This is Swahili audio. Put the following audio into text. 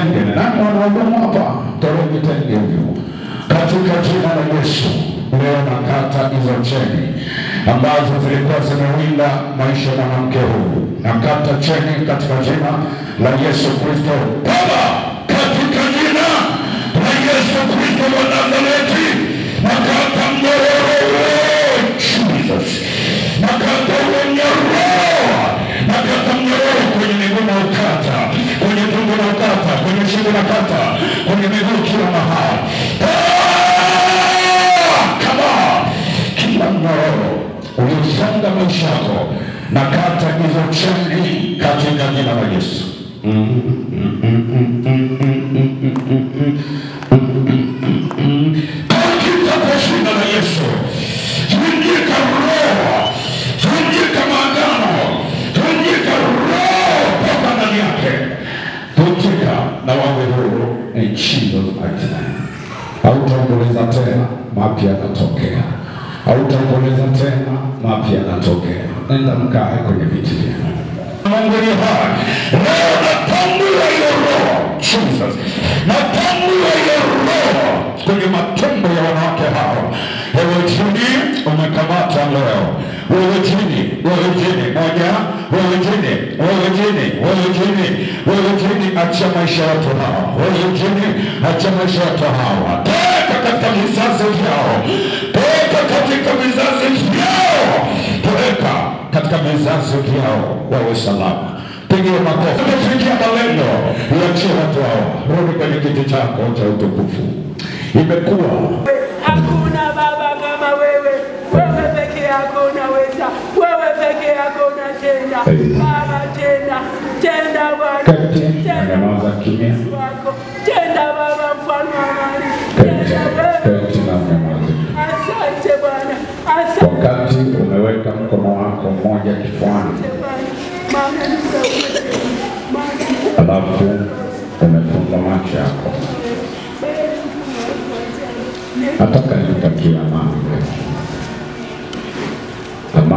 Nani wanaogomo hapa? Tole vitenge hivyo. Katika jina la Yesu, leo nakata hizo cheni ambazo zilikuwa zimewinda maisha ya mwanamke huyu. Nakata cheni katika jina la Yesu Kristo. Baba, katika jina la Yesu Kristo wa Nazareti, nakata mnyororo, Jesus. Nakata mnyororo, nakata mnyororo kwenye miguu na ukata, kwenye tumbo na ukata, kwenye shingo na ukata, kwenye miguu kila mahali. Kila mnyororo uliosonga maisha yako, nakata hizo cheni katika jina la Yesu. Katika jina la Yesu, vunjika roho, vunjika maagano, vunjika roho toka ndani yake, vunjika na wawe huru in Jesus' mighty name. Hautaomboleza tena, mapya yanatokea. Hautaomboleza tena, mapya yanatokea. Nenda mkae kwenye viti vyenu. Mungu ni hai. Leo natambua hiyo roho, Jesus. Natambua hiyo roho kwenye matumbo ya wanawake hao. Wewe jini umekamata leo. Wewe jini, moja, wewe jini, acha maisha ya watu hawa. Wewe jini, acha maisha ya watu hawa. Toka katika vizazi vyao. Toka katika vizazi vyao. Toka katika vizazi vyao. Wawe salama. Pigia makofi. Tumefikia malengo. Iachie watu hao. Rudi kwenye kiti chako cha utukufu. Imekuwa hakuna baba kama wewe. Wewe peke yako unaweza. Wewe peke yako unatenda. Baba tenda. Tenda Bwana. Tenda maza kimya. Tenda Baba mfalme wa amani. Tenda wewe. Asante Bwana. Asante. Wakati umeweka mkono wako mmoja kifuani, alafu umefunga macho yako, nataka nitakia amani.